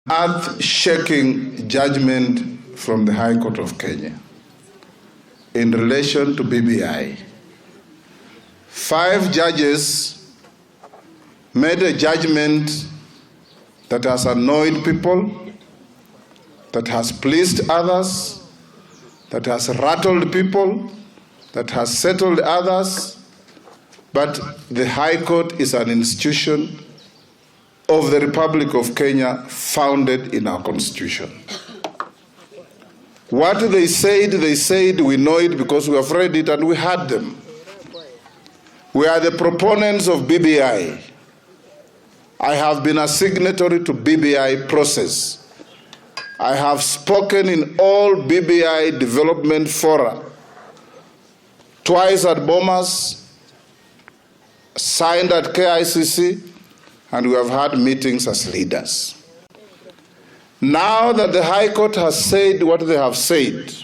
earth-shaking judgment from the High Court of Kenya in relation to BBI. 5 judges made a judgment that has annoyed people, that has pleased others, that has rattled people, that has settled others, but the High Court is an institution of the Republic of Kenya founded in our Constitution. What they said, we know it because we have read it and we heard them. We are the proponents of BBI. I have been a signatory to BBI process. I have spoken in all BBI development fora, twice at Bomas, signed at KICC, and we have had meetings as leaders. Now that the High Court has said what they have said,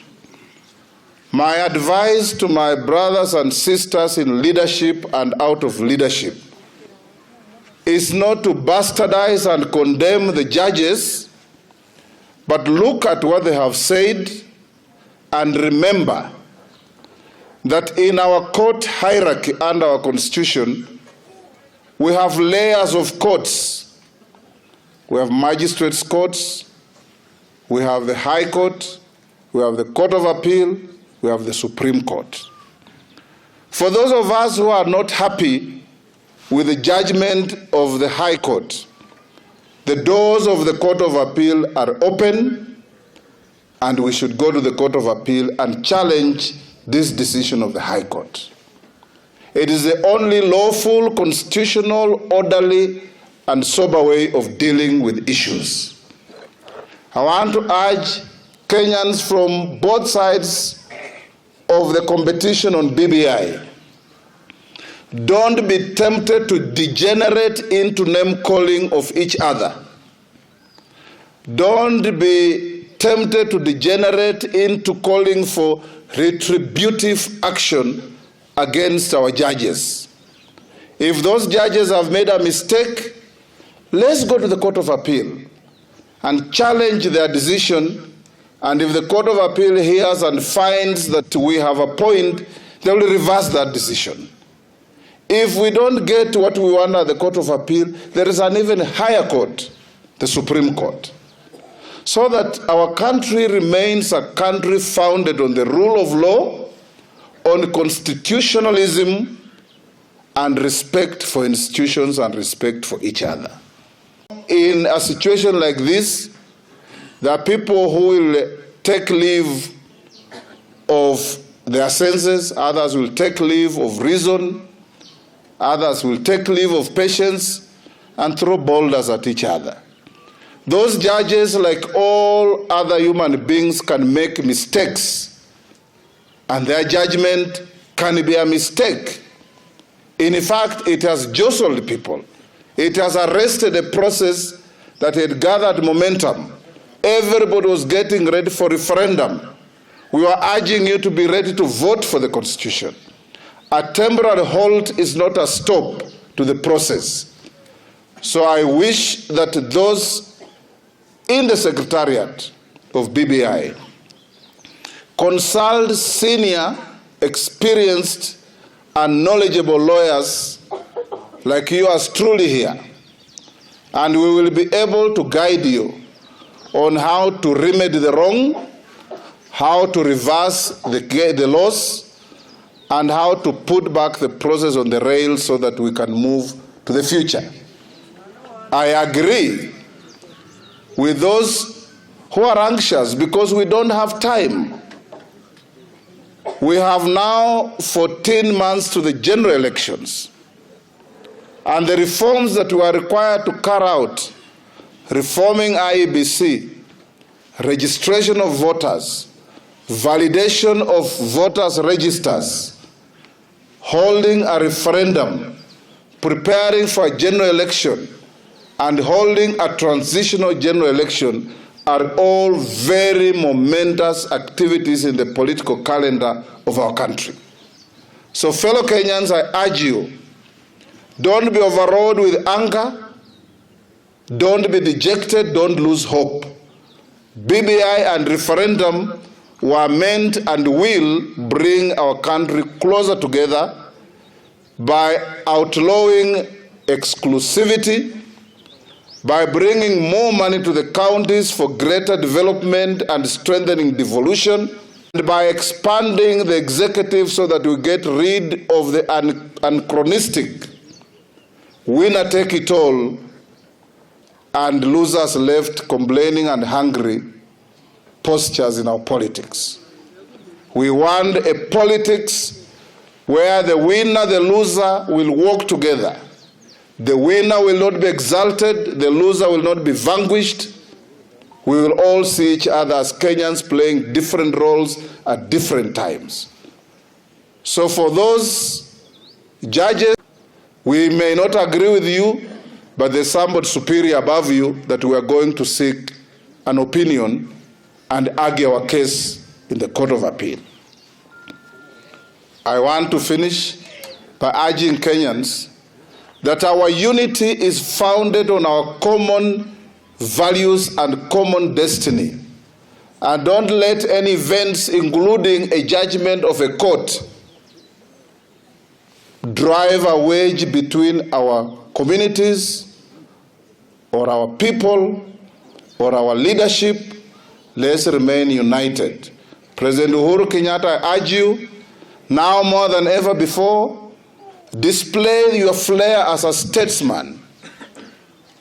my advice to my brothers and sisters in leadership and out of leadership is not to bastardize and condemn the judges, but look at what they have said and remember that in our court hierarchy and our Constitution, we have layers of courts. We have magistrates' courts, we have the High Court, we have the Court of Appeal, we have the Supreme Court. For those of us who are not happy with the judgment of the High Court, the doors of the Court of Appeal are open, and we should go to the Court of Appeal and challenge this decision of the High Court. It is the only lawful, constitutional, orderly, and sober way of dealing with issues. I want to urge Kenyans from both sides of the competition on BBI, don't be tempted to degenerate into name-calling of each other. Don't be tempted to degenerate into calling for retributive action against our judges. If those judges have made a mistake, let's go to the Court of Appeal and challenge their decision. And if the Court of Appeal hears and finds that we have a point, they will reverse that decision. If we don't get what we want at the Court of Appeal, there is an even higher court, the Supreme Court. So that our country remains a country founded on the rule of law, on constitutionalism, and respect for institutions and respect for each other. In a situation like this, there are people who will take leave of their senses, others will take leave of reason, others will take leave of patience and throw boulders at each other. Those judges, like all other human beings, can make mistakes, and their judgment can be a mistake. In fact, it has jostled people. It has arrested a process that had gathered momentum. Everybody was getting ready for referendum. We were urging you to be ready to vote for the Constitution. A temporary halt is not a stop to the process. So I wish that those in the Secretariat of BBI consult senior, experienced, and knowledgeable lawyers like yours truly here, and we will be able to guide you on how to remedy the wrong, how to reverse the loss, and how to put back the process on the rails so that we can move to the future. I agree with those who are anxious because we don't have time. We have now 14 months to the general elections, and the reforms that we are required to carry out, reforming IEBC, registration of voters, validation of voters' registers, holding a referendum, preparing for a general election, and holding a transitional general election are all very momentous activities in the political calendar of our country. So fellow Kenyans, I urge you, don't be overawed with anger. Don't be dejected, don't lose hope. BBI and referendum were meant and will bring our country closer together by outlawing exclusivity, by bringing more money to the counties for greater development and strengthening devolution, and by expanding the executive so that we get rid of the anachronistic winner-take-it-all and losers left complaining and hungry postures in our politics. We want a politics where the winner, the loser will work together. The winner will not be exalted, the loser will not be vanquished. We will all see each other as Kenyans playing different roles at different times. So for those judges, we may not agree with you, but there's somebody superior above you that we are going to seek an opinion and argue our case in the Court of Appeal. I want to finish by urging Kenyans that our unity is founded on our common values and common destiny. And don't let any events, including a judgment of a court, drive a wedge between our communities or our people or our leadership. Let's remain united. President Uhuru Kenyatta, I urge you, now more than ever before, display your flair as a statesman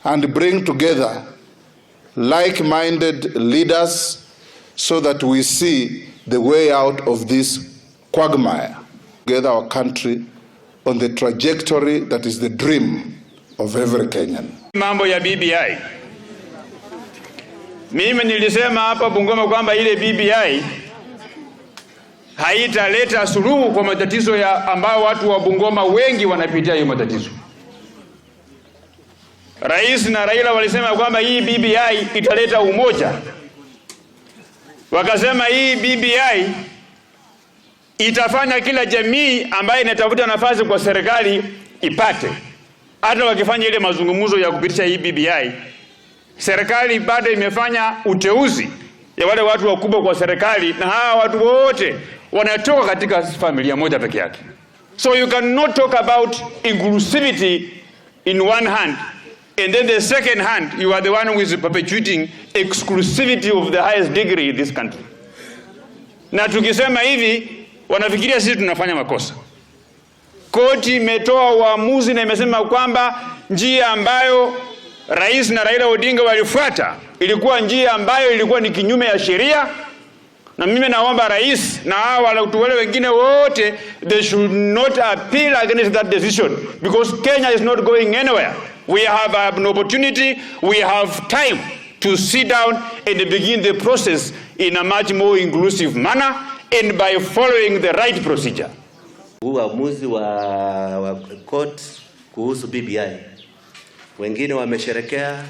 and bring together like-minded leaders so that we see the way out of this quagmire. Get our country on the trajectory that is the dream of every Kenyan. Mambo ya BBI. Mimi nilisema hapa Bungoma kwamba ile BBI haitaleta suluhu kwa matatizo ya ambao watu wa Bungoma wengi wanapitia hiyo matatizo. Rais na Raila walisema kwamba hii BBI italeta umoja. Wakasema hii BBI itafanya kila jamii ambaye inatafuta nafasi kwa serikali ipate. Hata wakifanya ile mazungumzo ya kupitisha hii BBI, serikali bado imefanya uteuzi ya wale watu wakubwa kwa serikali, na hawa watu wote wanatoka katika familia moja peke yake. So you cannot talk about inclusivity in one hand, and then the second hand you are the one who is perpetuating exclusivity of the highest degree in this country. Na tukisema hivi wanafikiria sisi tunafanya makosa. Koti imetoa uamuzi na imesema kwamba njia ambayo Rais na Raila Odinga walifuata ilikuwa njia ambayo ilikuwa ni kinyume ya sheria, na mimi naomba rais na watu wale wengine wote, they should not appeal against that decision, because Kenya is not going anywhere. We have an opportunity, we have time to sit down and begin the process in a much more inclusive manner and by following the right procedure. Uamuzi wa court kuhusu BBI, wengine wamesherekea,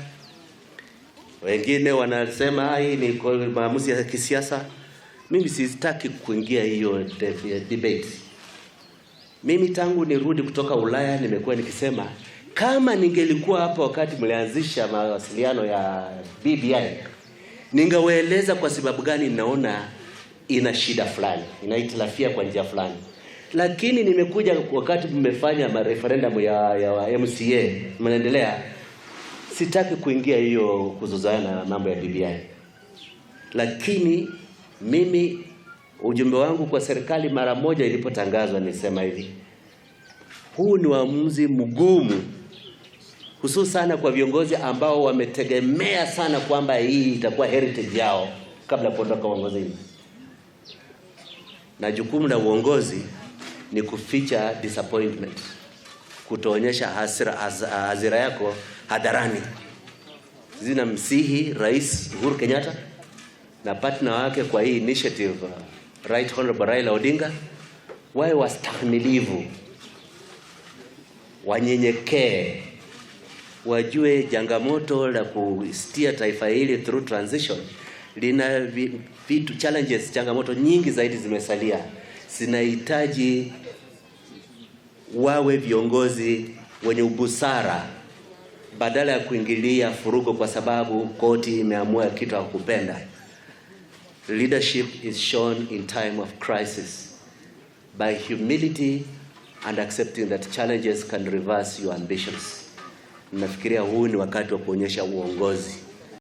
wengine wanasema hii ni maamuzi ya kisiasa. Mimi sitaki kuingia hiyo debate. Mimi tangu nirudi kutoka Ulaya nimekuwa nikisema kama ningelikuwa hapa wakati mlianzisha mawasiliano ya BBI, ningewaeleza kwa sababu gani naona ina shida fulani, inaitilafia kwa njia fulani. Lakini nimekuja wakati mmefanya referendum ya MCA, mnaendelea, sitaki kuingia hiyo kuzozana na mambo ya BBI. Lakini mimi ujumbe wangu kwa serikali mara moja ilipotangazwa nisema hivi: huu ni uamuzi mgumu, hususan kwa viongozi ambao wametegemea sana kwamba hii itakuwa heritage yao kabla kuondoka uongozini. Na jukumu la uongozi ni kuficha disappointment, kutoonyesha hasira yako hadharani. Zina msihi Rais Uhuru Kenyatta na partner wake kwa hii initiative, Right Honorable Raila Odinga, wawe wastahimilivu, wanyenyekee, wajue changamoto la kustia taifa hili through transition lina vitu challenges, changamoto nyingi zaidi zimesalia. Zinahitaji wawe viongozi wenye ubusara, badala ya kuingilia furugo kwa sababu koti imeamua kitu hakupenda. Leadership is shown in time of crisis by humility and accepting that challenges can reverse your ambitions. Nafikiria huu ni wakati wa kuonyesha uongozi.